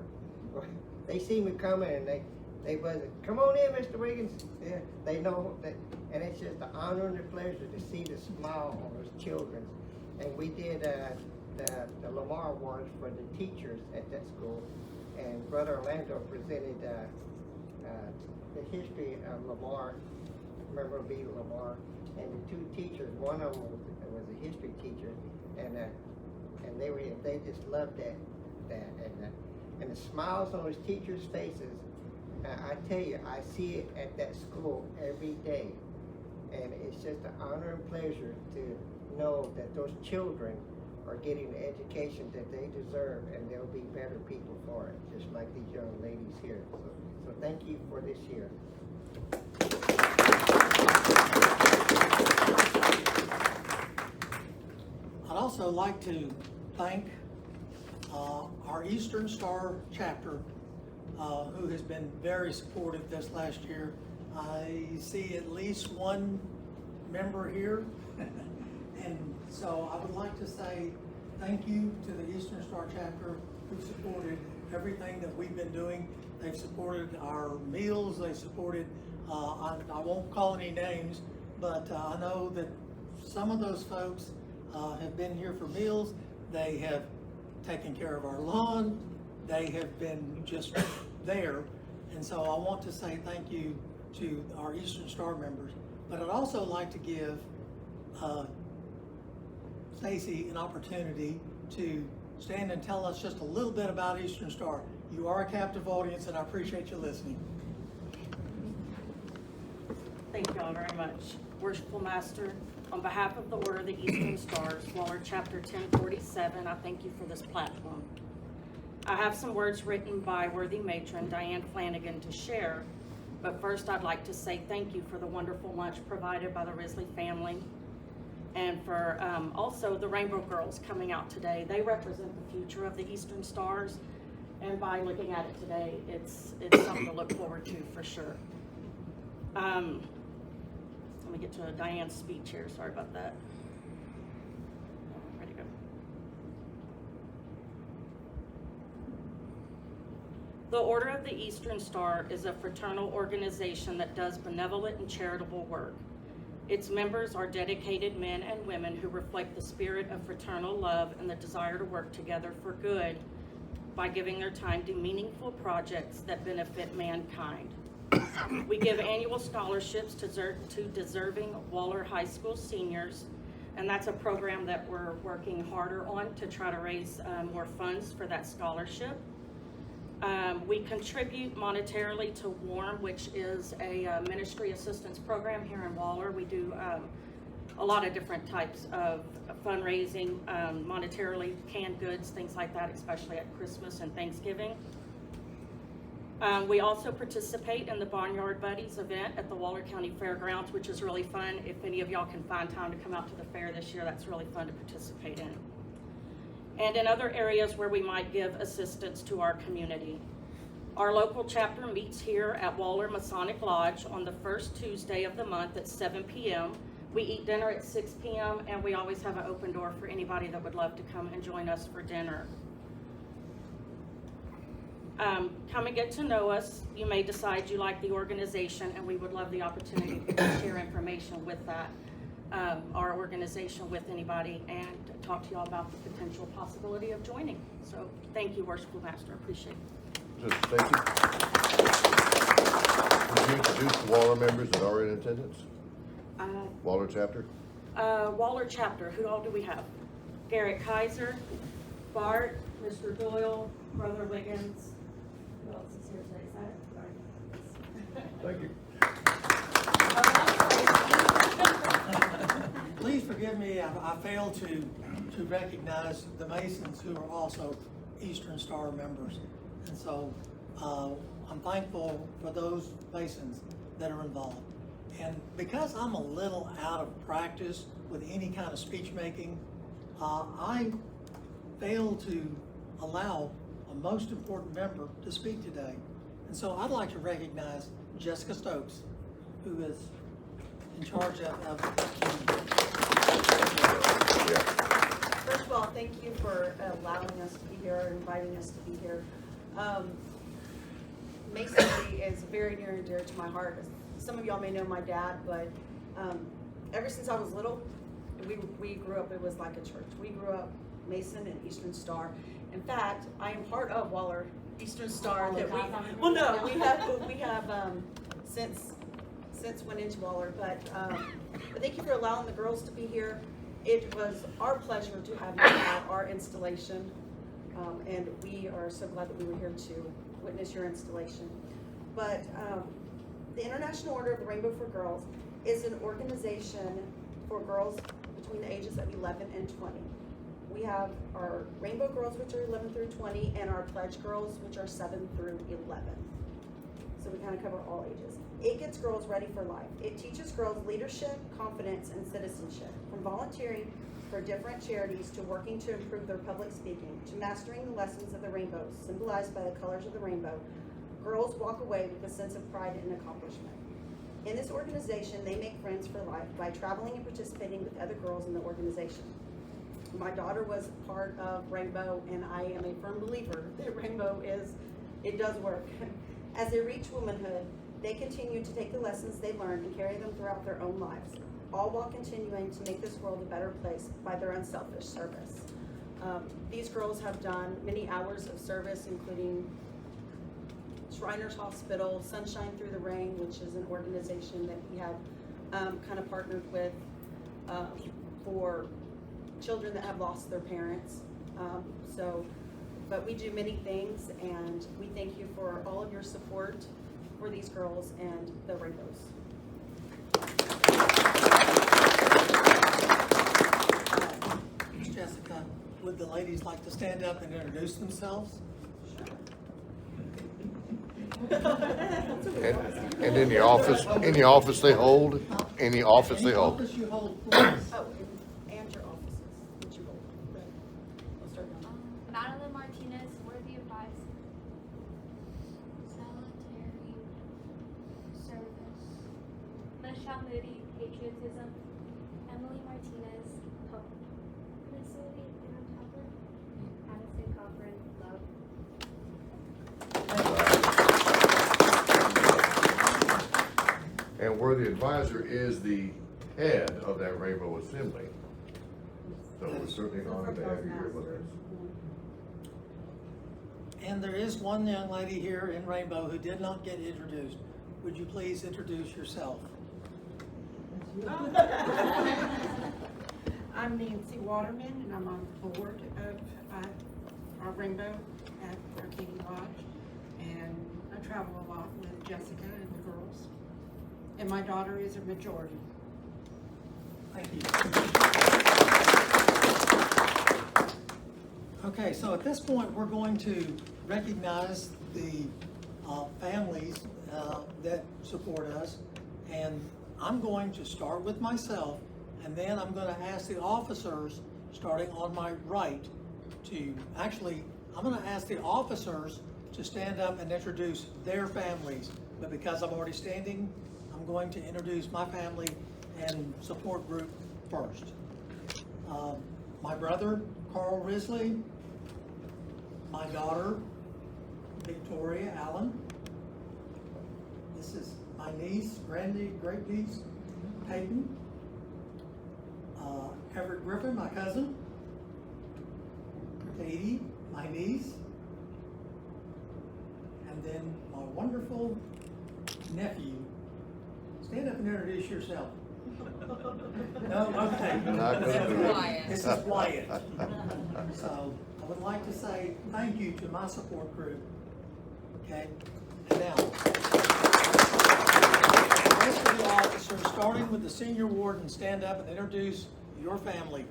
They see me coming, and they buzz it, "Come on in, Mr. Wiggins." Yeah, they know that, and it's just an honor and a pleasure to see the smile on those children. And we did the Lamar Awards for the teachers at that school, and Brother Orlando presented the history of Lamar, memorabilia Lamar, and the two teachers. One of them was a history teacher, and they just loved that, and the smiles on his teachers' faces. I tell you, I see it at that school every day, and it's just an honor and pleasure to know that those children are getting the education that they deserve, and they'll be better people for it, just like these young ladies here. So thank you for this year. I'd also like to thank our Eastern Star chapter, who has been very supportive this last year. I see at least one member here. And so I would like to say thank you to the Eastern Star chapter, who supported everything that we've been doing. They've supported our meals, they supported, I won't call any names, but I know that some of those folks have been here for meals. They have taken care of our lawn. They have been just there. And so I want to say thank you to our Eastern Star members. But I'd also like to give Stacy an opportunity to stand and tell us just a little bit about Eastern Star. You are a captive audience, and I appreciate you listening. Thank you all very much. Worshipful Master, on behalf of the Order of the Eastern Stars, Waller Chapter 1047, I thank you for this platform. I have some words written by worthy matron Diane Flanagan to share, but first I'd like to say thank you for the wonderful lunch provided by the Risley family, and for also the Rainbow Girls coming out today. They represent the future of the Eastern Stars, and by looking at it today, it's something to look forward to for sure. Let me get to Diane's speech here. Sorry about that. Ready to go. The Order of the Eastern Star is a fraternal organization that does benevolent and charitable work. Its members are dedicated men and women who reflect the spirit of fraternal love and the desire to work together for good by giving their time to meaningful projects that benefit mankind. We give annual scholarships to deserving Waller High School seniors, and that's a program that we're working harder on to try to raise more funds for that scholarship. We contribute monetarily to WARM, which is a ministry assistance program here in Waller. We do a lot of different types of fundraising, monetarily, canned goods, things like that, especially at Christmas and Thanksgiving. We also participate in the Barnyard Buddies event at the Waller County Fairgrounds, which is really fun. If any of y'all can find time to come out to the fair this year, that's really fun to participate in. And in other areas where we might give assistance to our community. Our local chapter meets here at Waller Masonic Lodge on the first Tuesday of the month at 7 p.m. We eat dinner at 6 p.m. and we always have an open door for anybody that would love to come and join us for dinner. Come and get to know us. You may decide you like the organization, and we would love the opportunity to share information with that. our organization with anybody and talk to y'all about the potential possibility of joining. So thank you, Worshipful Master, appreciate it. Sister Stacy? Would you introduce the Waller members that are in attendance? Waller chapter? Waller chapter, who all do we have? Garrett Kaiser, Bart, Mr. Doyle, Brother Wiggins. Who else is here today? Is that it? Sorry. Thank you. Please forgive me, I failed to recognize the Masons who are also Eastern Star members. And so I'm thankful for those Masons that are involved. And because I'm a little out of practice with any kind of speech making, I failed to allow a most important member to speak today. And so I'd like to recognize Jessica Stokes, who is in charge of Yeah. First of all, thank you for allowing us to be here, inviting us to be here. Masonry is very near and dear to my heart. Some of y'all may know my dad, but ever since I was little, we grew up, it was like a church. We grew up Mason and Eastern Star. In fact, I am part of Waller Eastern Star. That we have since went into Waller, but thank you for allowing the girls to be here. It was our pleasure to have you at our installation, and we are so glad that we were here to witness your installation. But the International Order of the Rainbow for Girls is an organization for girls between the ages of 11 and 20. We have our Rainbow Girls, which are 11 through 20, and our Pledge Girls, which are 7 through 11. So we kind of cover all ages. It gets girls ready for life. It teaches girls leadership, confidence, and citizenship. From volunteering for different charities to working to improve their public speaking, to mastering the lessons of the rainbow, symbolized by the colors of the rainbow, girls walk away with a sense of pride and accomplishment. In this organization, they make friends for life by traveling and participating with other girls in the organization. My daughter was part of Rainbow, and I am a firm believer that Rainbow it does work. As they reach womanhood, they continue to take the lessons they learned and carry them throughout their own lives, all while continuing to make this world a better place by their unselfish service. These girls have done many hours of service, including Shriners Hospital, Sunshine Through the Rain, which is an organization that we have kind of partnered with for children that have lost their parents. But we do many things, and we thank you for all of your support for these girls and the Rainbows. Ms. Jessica, would the ladies like to stand up and introduce themselves? And in the office they hold, Any office you hold, please. Oh, and your offices that you hold. We'll start now. Madeline Martinez, Worthy Advice. Solitary Service. Michelle Moody, Patriotism. Emily Martinez, Hope. Minnesota, Topper. Addison Cochran, Love. and where the advisor is the head of that Rainbow Assembly. So we're certainly honored to have you here with us. And there is one young lady here in Rainbow who did not get introduced. Would you please introduce yourself? I'm Nancy Waterman, and I'm on the board of our Rainbow at Arcadia Lodge, and I travel a lot with Jessica and the girls. And my daughter is a majority. Thank you. Okay, so at this point, we're going to recognize the families that support us. And I'm going to start with myself, and then I'm going to ask the officers, starting on my right, I'm going to ask the officers to stand up and introduce their families. But because I'm already standing, I'm going to introduce my family and support group first. My brother, Carl Risley, my daughter, Victoria Allen. This is my niece, great niece, Peyton. Everett Griffin, my cousin. Katie, my niece. And then my wonderful nephew. Stand up and introduce yourself. No, okay. Not gonna do it. This is Wyatt. So I would like to say thank you to my support group. Okay, and now, the rest of the officers, starting with the senior warden, stand up and introduce your family.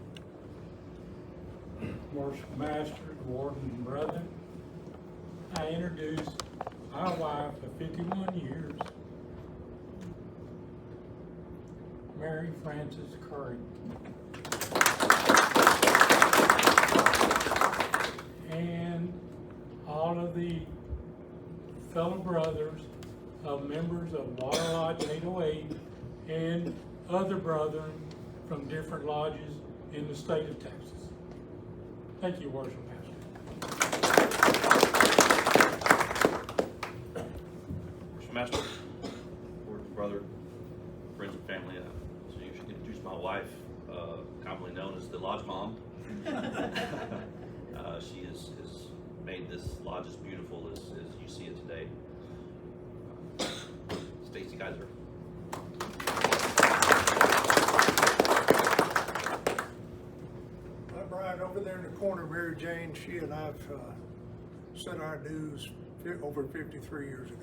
Worship Master, Warden, and Brother, I introduce my wife of 51 years, Mary Frances Curry. And all of the fellow brothers of members of Waller Lodge 808 and other brethren from different lodges in the state of Texas. Thank you, Worship Master. Worship Master, Warden's brother, friends and family. So you should introduce my wife, commonly known as the Lodge Mom. She has made this lodge as beautiful as you see it today. Stacy Kaiser. My bride over there in the corner, Mary Jane, she and I've set our dues over 53 years ago.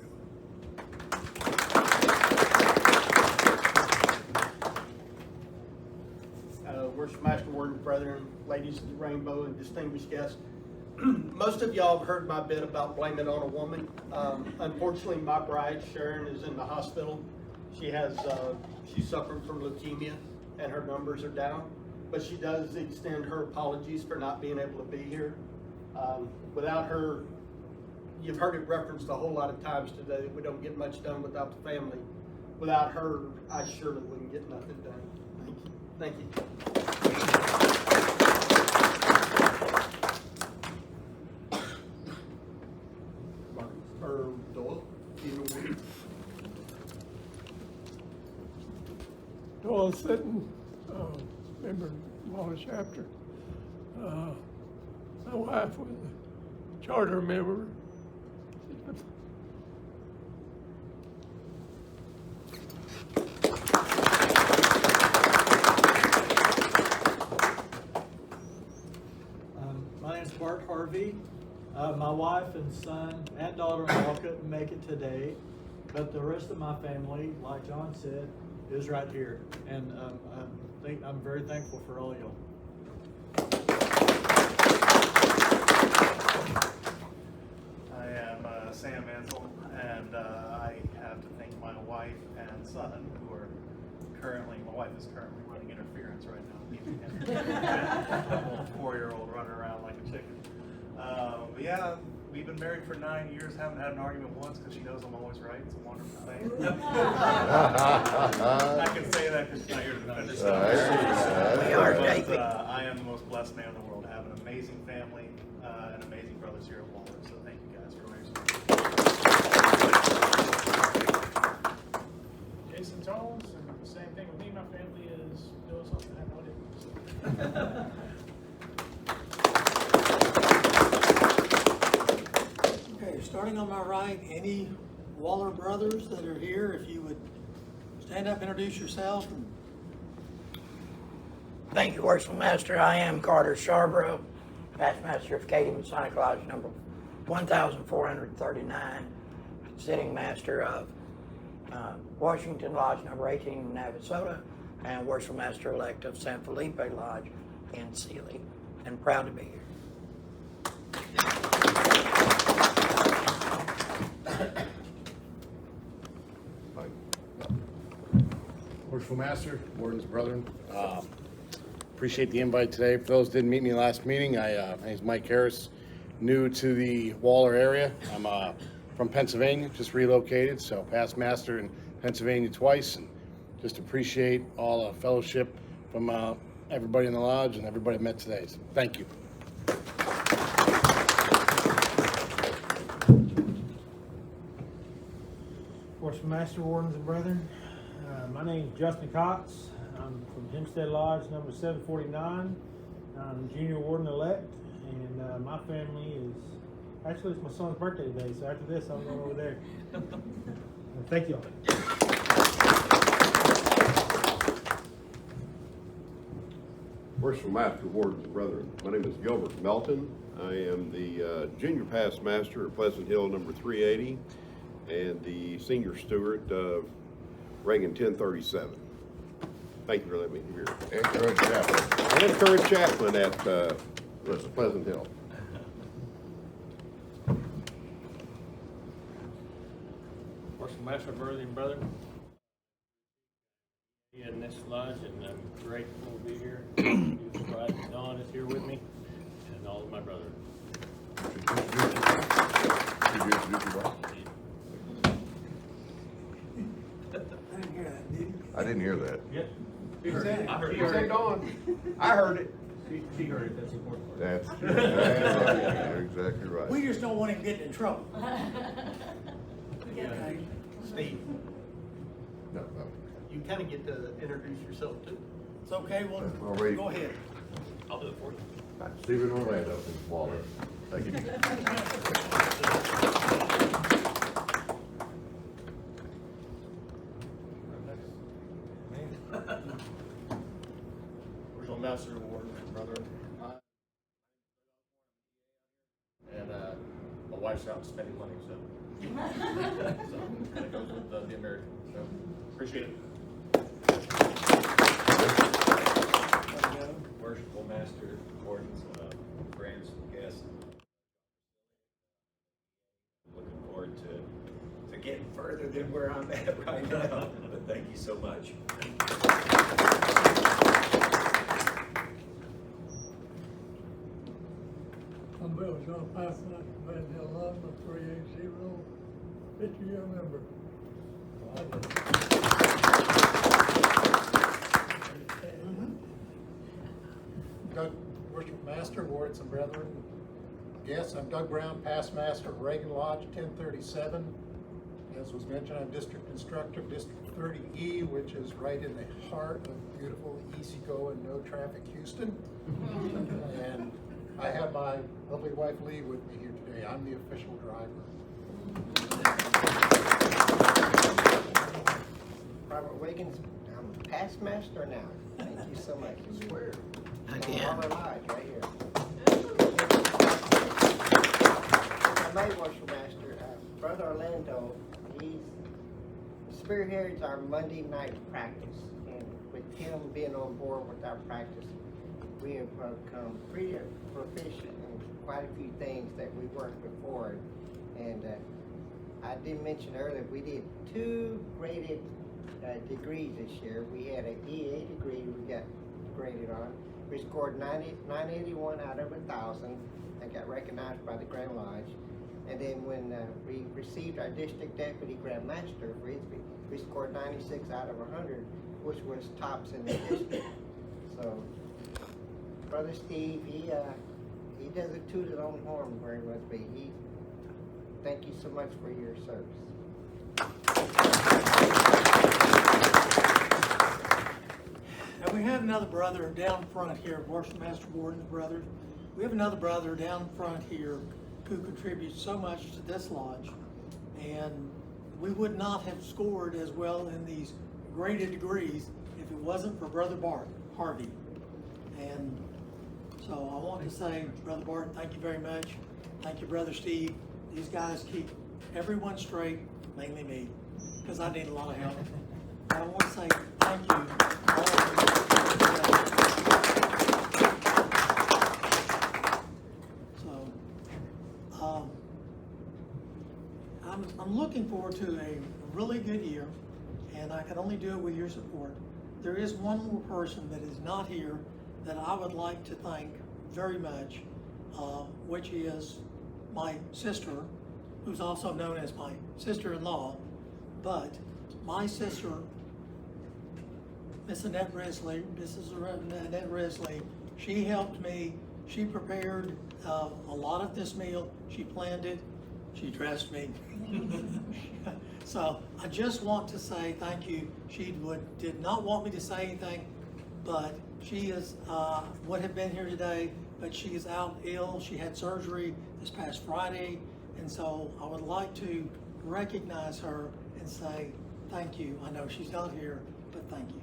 Worship Master, Warden, brethren, ladies of the rainbow, and distinguished guests. Most of y'all have heard my bit about blame it on a woman. Unfortunately, my bride, Sharon, is in the hospital. She's suffering from leukemia, and her numbers are down. But she does extend her apologies for not being able to be here. Without her, you've heard it referenced a whole lot of times today that we don't get much done without the family. Without her, I surely wouldn't get nothing done. Thank you. Thank you. Or Doyle, either one. Doyle Sitton, member of Waller chapter. My wife was a charter member. My name's Bart Harvey. My wife and son and daughter-in-law couldn't make it today, but the rest of my family, like John said, is right here. And I'm very thankful for all y'all. I am Sam Ansel, and I have to thank my wife and son, who are my wife is currently running interference right now, keeping him, a little 4-year-old running around like a chicken. But yeah, we've been married for 9 years, haven't had an argument once because she knows I'm always right. It's a wonderful thing. I can say that because she's not here to defend herself. We are But dating. I am the most blessed man in the world. I have an amazing family and amazing brothers here at Waller. So thank you guys for your support. Jason Jones, and the same thing with me. My family is doing something I have no idea. Okay, starting on my right, any Waller brothers that are here, if you would stand up, introduce yourself. Thank you, Worship Master. I am Carter Sharborough, Past Master of Katie Masonic Lodge number 1439, Sitting Master of Washington Lodge number 18 in Navasota, and Worship Master Elect of San Felipe Lodge in Sealy, and proud to be here. Worshipful Master, Warden's brethren, appreciate the invite today. For those who didn't meet me last meeting, my name is Mike Harris, new to the Waller area. I'm from Pennsylvania, just relocated, so past master in Pennsylvania twice, and just appreciate all the fellowship from everybody in the lodge and everybody I met today. So thank you. Worship Master, Wardens, and brethren. My name is Justin Cox. I'm from Hempstead Lodge number 749. I'm junior warden-elect, and my family is, actually it's my son's birthday today, so after this I'm going over there. Thank you all. Worshipful Master, Wardens, brethren, my name is Gilbert Melton. I am the junior past master at Pleasant Hill number 380 and the senior steward of Reagan 1037. Thank you for letting me here. And current chaplain. And current chaplain at Pleasant Hill. Worshipful Master, brother and brother. In this lodge, and I'm grateful to be here. Beautiful bride Dawn is here with me, and all of my brothers. Did you introduce your wife? I didn't hear that, did you? I didn't hear that. Yep. I heard it. I heard it. She heard it, that's the important part. That's right. You're exactly right. We just don't want him getting in trouble. Yeah. Okay. Steve, No. you kind of get to introduce yourself too. It's okay, well, Already. go ahead. I'll do it for you. Stephen Orlando from Waller. Thank you. Worshipful Master, Warden, brother. And my wife's out spending money, so. So that goes with being married. So appreciate it. Worshipful Master, Wardens, friends, guests. Looking forward to getting further than where I'm at right now, but thank you so much. I'm Bill John Pathfinder, Van Hill Lodge, 380, 50-year member. Doug, Worship Master, Wards and Brethren, guests, I'm Doug Brown, past master of Reagan Lodge 1037. As was mentioned, I'm district instructor of District 30E, which is right in the heart of beautiful, easygoing, no traffic Houston. And I have my lovely wife Lee with me here today. I'm the official driver. Robert Wiggins, I'm past master now. Thank you so much. I swear. Again. Waller Lodge, right here. My worship master, Brother Orlando, he spearheads our Monday night practice. And with him being on board with our practice, we have become pretty proficient in quite a few things that we weren't before. And I did mention earlier, we did 2 graded degrees this year. We had an EA degree we got graded on. We scored 981 out of 1,000 and got recognized by the Grand Lodge. And then when we received our district deputy Grand Master of Risby, we scored 96 out of 100, which was tops in the district. So, Brother Steve, he doesn't toot his own horn where he must be. Thank you so much for your service. And we have another brother down front here, Worship Master Warden's brothers. We have another brother down front here who contributes so much to this lodge. And we would not have scored as well in these graded degrees if it wasn't for Brother Bart Harvey. And so I want to say, Brother Bart, thank you very much. Thank you, Brother Steve. These guys keep everyone straight, mainly me, because I need a lot of help. I want to say thank you all of you. So, I'm looking forward to a really good year, and I can only do it with your support. There is one more person that is not here that I would like to thank very much, which is my sister, who's also known as my sister-in-law, but my sister, Mrs. Annette Risley, she helped me. She prepared a lot of this meal. She planned it. She dressed me. So I just want to say thank you. She did not want me to say anything, but she would have been here today, but she is out ill. She had surgery this past Friday, and so I would like to recognize her and say thank you. I know she's not here, but thank you.